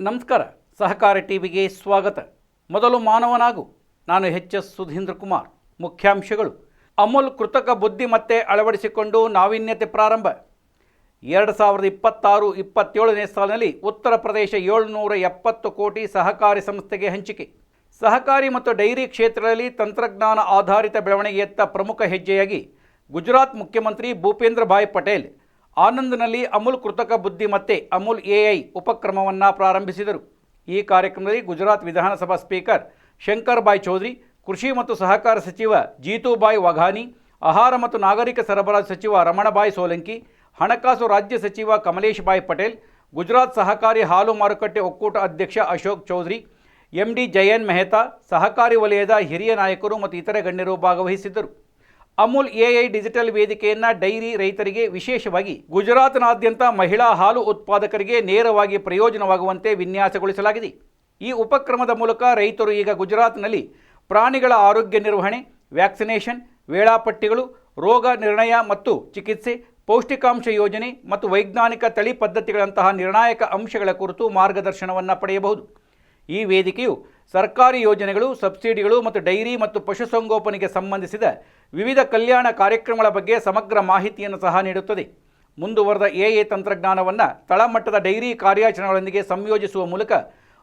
ನಮಸ್ಕಾರ. ಸಹಕಾರ ಟಿವಿಗೆ ಸ್ವಾಗತ. ಮೊದಲು ಮಾನವನಾಗು. ನಾನು ಎಚ್.ಎಸ್. ಸುಧೀಂದ್ರ ಕುಮಾರ್. ಮುಖ್ಯಾಂಶಗಳು. ಅಮೂಲ್ ಕೃತಕ ಬುದ್ಧಿಮತ್ತೆ ಅಳವಡಿಸಿಕೊಂಡು ನಾವೀನ್ಯತೆ ಪ್ರಾರಂಭ. 2026-27ನೇ ಸಾಲಿನಲ್ಲಿ ಉತ್ತರ ಪ್ರದೇಶ 770 ಕೋಟಿ ಸಹಕಾರಿ ಸಂಸ್ಥೆಗೆ ಹಂಚಿಕೆ. ಸಹಕಾರಿ ಮತ್ತು ಡೈರಿ ಕ್ಷೇತ್ರದಲ್ಲಿ ತಂತ್ರಜ್ಞಾನ ಆಧಾರಿತ ಬೆಳವಣಿಗೆಯತ್ತ ಪ್ರಮುಖ ಹೆಜ್ಜೆಯಾಗಿ ಗುಜರಾತ್ ಮುಖ್ಯಮಂತ್ರಿ ಭೂಪೇಂದ್ರ ಭಾಯ್ ಪಟೇಲ್ ಆನಂದ್ನಲ್ಲಿ ಅಮೂಲ್ ಕೃತಕ ಬುದ್ಧಿಮತ್ತೆ ಅಮೂಲ್ ಎಐ ಉಪಕ್ರಮವನ್ನು ಪ್ರಾರಂಭಿಸಿದರು. ಈ ಕಾರ್ಯಕ್ರಮದಲ್ಲಿ ಗುಜರಾತ್ ವಿಧಾನಸಭಾ ಸ್ಪೀಕರ್ ಶಂಕರ್ ಭಾಯ್ ಚೌಧರಿ, ಕೃಷಿ ಮತ್ತು ಸಹಕಾರ ಸಚಿವ ಜೀತೂಭಾಯ್ ವಘಾನಿ, ಆಹಾರ ಮತ್ತು ನಾಗರಿಕ ಸರಬರಾಜು ಸಚಿವ ರಮಣಭಾಯ್ ಸೋಲಂಕಿ, ಹಣಕಾಸು ರಾಜ್ಯ ಸಚಿವ ಕಮಲೇಶ್ ಭಾಯ್ ಪಟೇಲ್, ಗುಜರಾತ್ ಸಹಕಾರಿ ಹಾಲು ಮಾರುಕಟ್ಟೆ ಒಕ್ಕೂಟ ಅಧ್ಯಕ್ಷ ಅಶೋಕ್ ಚೌಧರಿ, ಎಂಡಿ ಜಯನ್ ಮೆಹ್ತಾ, ಸಹಕಾರಿ ವಲಯದ ಹಿರಿಯ ನಾಯಕರು ಮತ್ತು ಇತರೆ ಗಣ್ಯರು ಭಾಗವಹಿಸಿದ್ದರು. ಅಮೂಲ್ ಎಐ ಡಿಜಿಟಲ್ ವೇದಿಕೆಯನ್ನು ಡೈರಿ ರೈತರಿಗೆ, ವಿಶೇಷವಾಗಿ ಗುಜರಾತ್ನಾದ್ಯಂತ ಮಹಿಳಾ ಹಾಲು ಉತ್ಪಾದಕರಿಗೆ ನೇರವಾಗಿ ಪ್ರಯೋಜನವಾಗುವಂತೆ ವಿನ್ಯಾಸಗೊಳಿಸಲಾಗಿದೆ. ಈ ಉಪಕ್ರಮದ ಮೂಲಕ ರೈತರು ಈಗ ಗುಜರಾತ್ನಲ್ಲಿ ಪ್ರಾಣಿಗಳ ಆರೋಗ್ಯ ನಿರ್ವಹಣೆ, ವ್ಯಾಕ್ಸಿನೇಷನ್, ವೇಳಾಪಟ್ಟಿಗಳು, ರೋಗ ನಿರ್ಣಯ ಮತ್ತು ಚಿಕಿತ್ಸೆ, ಪೌಷ್ಟಿಕಾಂಶ ಯೋಜನೆ ಮತ್ತು ವೈಜ್ಞಾನಿಕ ತಳಿ ಪದ್ಧತಿಗಳಂತಹ ನಿರ್ಣಾಯಕ ಅಂಶಗಳ ಕುರಿತು ಮಾರ್ಗದರ್ಶನವನ್ನು ಪಡೆಯಬಹುದು. ಈ ವೇದಿಕೆಯು ಸರ್ಕಾರಿ ಯೋಜನೆಗಳು, ಸಬ್ಸಿಡಿಗಳು ಮತ್ತು ಡೈರಿ ಮತ್ತು ಪಶುಸಂಗೋಪನೆಗೆ ಸಂಬಂಧಿಸಿದ ವಿವಿಧ ಕಲ್ಯಾಣ ಕಾರ್ಯಕ್ರಮಗಳ ಬಗ್ಗೆ ಸಮಗ್ರ ಮಾಹಿತಿಯನ್ನು ಸಹ ನೀಡುತ್ತದೆ. ಮುಂದುವರೆದ ಎಐ ತಂತ್ರಜ್ಞಾನವನ್ನು ತಳಮಟ್ಟದ ಡೈರಿ ಕಾರ್ಯಾಚರಣೆಗಳೊಂದಿಗೆ ಸಂಯೋಜಿಸುವ ಮೂಲಕ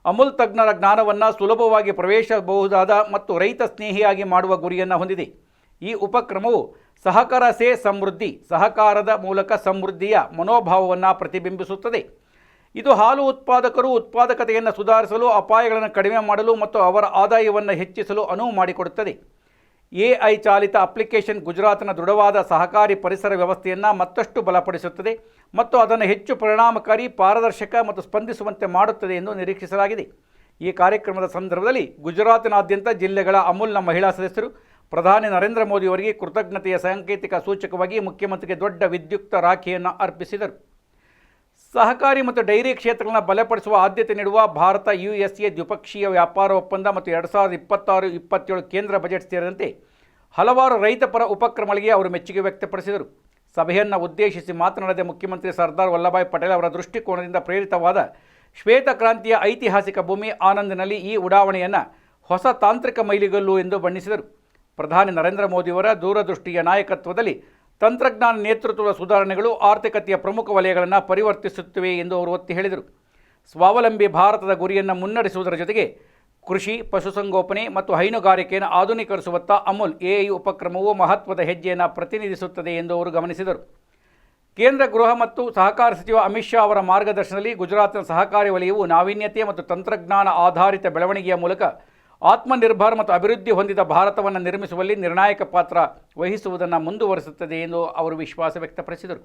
ಅಮೂಲ್ ತಜ್ಞರ ಜ್ಞಾನವನ್ನು ಸುಲಭವಾಗಿ ಪ್ರವೇಶಿಸಬಹುದಾದ ಮತ್ತು ರೈತ ಸ್ನೇಹಿಯಾಗಿ ಮಾಡುವ ಗುರಿಯನ್ನು ಹೊಂದಿದೆ. ಈ ಉಪಕ್ರಮವು ಸಹಕಾರ ಸೇ ಸಮೃದ್ಧಿ, ಸಹಕಾರದ ಮೂಲಕ ಸಮೃದ್ಧಿಯ ಮನೋಭಾವವನ್ನು ಪ್ರತಿಬಿಂಬಿಸುತ್ತದೆ. ಇದು ಹಾಲು ಉತ್ಪಾದಕರು ಉತ್ಪಾದಕತೆಯನ್ನು ಸುಧಾರಿಸಲು, ಅಪಾಯಗಳನ್ನು ಕಡಿಮೆ ಮಾಡಲು ಮತ್ತು ಅವರ ಆದಾಯವನ್ನು ಹೆಚ್ಚಿಸಲು ಅನುವು ಮಾಡಿಕೊಡುತ್ತದೆ. ಎಐ ಚಾಲಿತ ಅಪ್ಲಿಕೇಶನ್ ಗುಜರಾತ್ನ ದೃಢವಾದ ಸಹಕಾರಿ ಪರಿಸರ ವ್ಯವಸ್ಥೆಯನ್ನು ಮತ್ತಷ್ಟು ಬಲಪಡಿಸುತ್ತದೆ ಮತ್ತು ಅದನ್ನು ಹೆಚ್ಚು ಪರಿಣಾಮಕಾರಿ, ಪಾರದರ್ಶಕ ಮತ್ತು ಸ್ಪಂದಿಸುವಂತೆ ಮಾಡುತ್ತದೆ ಎಂದು ನಿರೀಕ್ಷಿಸಲಾಗಿದೆ. ಈ ಕಾರ್ಯಕ್ರಮದ ಸಂದರ್ಭದಲ್ಲಿ ಗುಜರಾತ್ನಾದ್ಯಂತ ಜಿಲ್ಲೆಗಳ ಅಮೂಲ್ನ ಮಹಿಳಾ ಸದಸ್ಯರು ಪ್ರಧಾನಿ ನರೇಂದ್ರ ಮೋದಿ ಅವರಿಗೆ ಕೃತಜ್ಞತೆಯ ಸಾಂಕೇತಿಕ ಸೂಚಕವಾಗಿ ಮುಖ್ಯಮಂತ್ರಿಗೆ ದೊಡ್ಡ ವಿದ್ಯುಕ್ತ ರಾಖಿಯನ್ನು ಅರ್ಪಿಸಿದರು. ಸಹಕಾರಿ ಮತ್ತು ಡೈರಿ ಕ್ಷೇತ್ರಗಳನ್ನು ಬಲಪಡಿಸುವ ಆದ್ಯತೆ ನೀಡುವ ಭಾರತ USA ದ್ವಿಪಕ್ಷೀಯ ವ್ಯಾಪಾರ ಒಪ್ಪಂದ ಮತ್ತು 2026-27 ಕೇಂದ್ರ ಬಜೆಟ್ ಸೇರಿದಂತೆ ಹಲವಾರು ರೈತಪರ ಉಪಕ್ರಮಗಳಿಗೆ ಅವರು ಮೆಚ್ಚುಗೆ ವ್ಯಕ್ತಪಡಿಸಿದರು. ಸಭೆಯನ್ನು ಉದ್ದೇಶಿಸಿ ಮಾತನಾಡಿದ ಮುಖ್ಯಮಂತ್ರಿ ಸರ್ದಾರ್ ವಲ್ಲಭಾಯ್ ಪಟೇಲ್ ಅವರ ದೃಷ್ಟಿಕೋನದಿಂದ ಪ್ರೇರಿತವಾದ ಶ್ವೇತ ಕ್ರಾಂತಿಯ ಐತಿಹಾಸಿಕ ಭೂಮಿ ಆನಂದ್ನಲ್ಲಿ ಈ ಉಡಾವಣೆಯನ್ನು ಹೊಸ ತಾಂತ್ರಿಕ ಮೈಲಿಗಲ್ಲು ಎಂದು ಬಣ್ಣಿಸಿದರು. ಪ್ರಧಾನಿ ನರೇಂದ್ರ ಮೋದಿಯವರ ದೂರದೃಷ್ಟಿಯ ನಾಯಕತ್ವದಲ್ಲಿ ತಂತ್ರಜ್ಞಾನ ನೇತೃತ್ವದ ಸುಧಾರಣೆಗಳು ಆರ್ಥಿಕತೆಯ ಪ್ರಮುಖ ವಲಯಗಳನ್ನು ಪರಿವರ್ತಿಸುತ್ತಿವೆ ಎಂದು ಅವರು ಒತ್ತಿ ಹೇಳಿದರು. ಸ್ವಾವಲಂಬಿ ಭಾರತದ ಗುರಿಯನ್ನು ಮುನ್ನಡೆಸುವುದರ ಜೊತೆಗೆ ಕೃಷಿ, ಪಶುಸಂಗೋಪನೆ ಮತ್ತು ಹೈನುಗಾರಿಕೆಯನ್ನು ಆಧುನೀಕರಿಸುವತ್ತ ಅಮೂಲ್ ಎಐ ಉಪಕ್ರಮವು ಮಹತ್ವದ ಹೆಜ್ಜೆಯನ್ನು ಪ್ರತಿನಿಧಿಸುತ್ತದೆ ಎಂದು ಅವರು ಗಮನಿಸಿದರು. ಕೇಂದ್ರ ಗೃಹ ಮತ್ತು ಸಹಕಾರ ಸಚಿವ ಅಮಿತ್ ಶಾ ಅವರ ಮಾರ್ಗದರ್ಶನದಲ್ಲಿ ಗುಜರಾತ್ನ ಸಹಕಾರಿ ವಲಯವು ನಾವೀನ್ಯತೆ ಮತ್ತು ತಂತ್ರಜ್ಞಾನ ಆಧಾರಿತ ಬೆಳವಣಿಗೆಯ ಮೂಲಕ ಆತ್ಮನಿರ್ಭರ ಮತ್ತು ಅಭಿವೃದ್ಧಿ ಹೊಂದಿದ ಭಾರತವನ್ನು ನಿರ್ಮಿಸುವಲ್ಲಿ ನಿರ್ಣಾಯಕ ಪಾತ್ರ ವಹಿಸುವುದನ್ನು ಮುಂದುವರಿಸುತ್ತದೆ ಎಂದು ಅವರು ವಿಶ್ವಾಸ ವ್ಯಕ್ತಪಡಿಸಿದರು.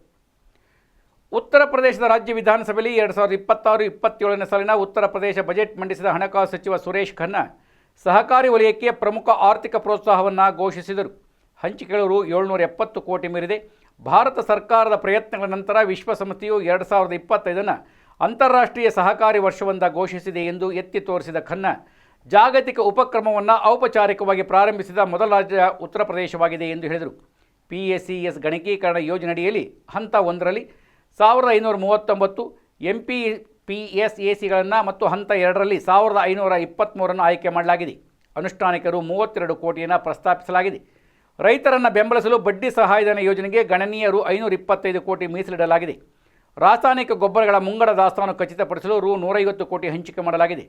ಉತ್ತರ ಪ್ರದೇಶದ ರಾಜ್ಯ ವಿಧಾನಸಭೆಯಲ್ಲಿ 2026-27ನೇ ಸಾಲಿನ ಉತ್ತರ ಪ್ರದೇಶ ಬಜೆಟ್ ಮಂಡಿಸಿದ ಹಣಕಾಸು ಸಚಿವ ಸುರೇಶ್ ಖನ್ನಾ ಸಹಕಾರಿ ವಲಯಕ್ಕೆ ಪ್ರಮುಖ ಆರ್ಥಿಕ ಪ್ರೋತ್ಸಾಹವನ್ನು ಘೋಷಿಸಿದರು. ಹಂಚಿಕೆಗಳು ರು. 770 ಕೋಟಿ ಮೀರಿದೆ. ಭಾರತ ಸರ್ಕಾರದ ಪ್ರಯತ್ನಗಳ ನಂತರ ವಿಶ್ವಸಂಸ್ಥೆಯು 2025ನ್ನು ಅಂತಾರಾಷ್ಟ್ರೀಯ ಸಹಕಾರಿ ವರ್ಷವೆಂದು ಘೋಷಿಸಿದೆ ಎಂದು ಎತ್ತಿ ತೋರಿಸಿದ ಖನ್ನಾ, ಜಾಗತಿಕ ಉಪಕ್ರಮವನ್ನು ಔಪಚಾರಿಕವಾಗಿ ಪ್ರಾರಂಭಿಸಿದ ಮೊದಲ ರಾಜ್ಯ ಉತ್ತರ ಪ್ರದೇಶವಾಗಿದೆ ಎಂದು ಹೇಳಿದರು. PACS ಗಣಕೀಕರಣ ಯೋಜನೆಯಡಿಯಲ್ಲಿ ಹಂತ 1ರಲ್ಲಿ 1539 MPPSACಗಳನ್ನು ಮತ್ತು ಹಂತ 2ರಲ್ಲಿ 1523 ಆಯ್ಕೆ ಮಾಡಲಾಗಿದೆ. ಅನುಷ್ಠಾನಕ್ಕೆ ರು. 32 ಕೋಟಿಯನ್ನು ಪ್ರಸ್ತಾಪಿಸಲಾಗಿದೆ. ರೈತರನ್ನು ಬೆಂಬಲಿಸಲು ಬಡ್ಡಿ ಸಹಾಯಧನ ಯೋಜನೆಗೆ ಗಣನೀಯ ರು. 525 ಕೋಟಿ ಮೀಸಲಿಡಲಾಗಿದೆ. ರಾಸಾಯನಿಕ ಗೊಬ್ಬರಗಳ ಮುಂಗಡ ದಾಸ್ತಾನು ಖಚಿತಪಡಿಸಲು ರು. 150 ಕೋಟಿ ಹಂಚಿಕೆ ಮಾಡಲಾಗಿದೆ.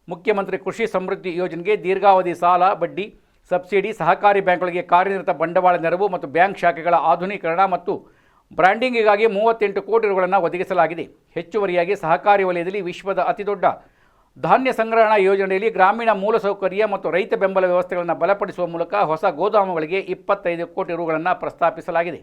ಮುಖ್ಯಮಂತ್ರಿ ಕೃಷಿ ಸಮೃದ್ಧಿ ಯೋಜನೆಗೆ ದೀರ್ಘಾವಧಿ ಸಾಲ, ಬಡ್ಡಿ, ಸಬ್ಸಿಡಿ, ಸಹಕಾರಿ ಬ್ಯಾಂಕ್ಗಳಿಗೆ ಕಾರ್ಯನಿರತ ಬಂಡವಾಳ ನೆರವು ಮತ್ತು ಬ್ಯಾಂಕ್ ಶಾಖೆಗಳ ಆಧುನೀಕರಣ ಮತ್ತು ಬ್ರ್ಯಾಂಡಿಂಗಿಗಾಗಿ 38 ಕೋಟಿ ರುಗಳನ್ನು ಒದಗಿಸಲಾಗಿದೆ. ಹೆಚ್ಚುವರಿಯಾಗಿ ಸಹಕಾರಿ ವಲಯದಲ್ಲಿ ವಿಶ್ವದ ಅತಿದೊಡ್ಡ ಧಾನ್ಯ ಸಂಗ್ರಹಣಾ ಯೋಜನೆಯಲ್ಲಿ ಗ್ರಾಮೀಣ ಮೂಲಸೌಕರ್ಯ ಮತ್ತು ರೈತ ಬೆಂಬಲ ವ್ಯವಸ್ಥೆಗಳನ್ನು ಬಲಪಡಿಸುವ ಮೂಲಕ ಹೊಸ ಗೋದಾಮುಗಳಿಗೆ 25 ಕೋಟಿ ರುಗಳನ್ನು ಪ್ರಸ್ತಾಪಿಸಲಾಗಿದೆ.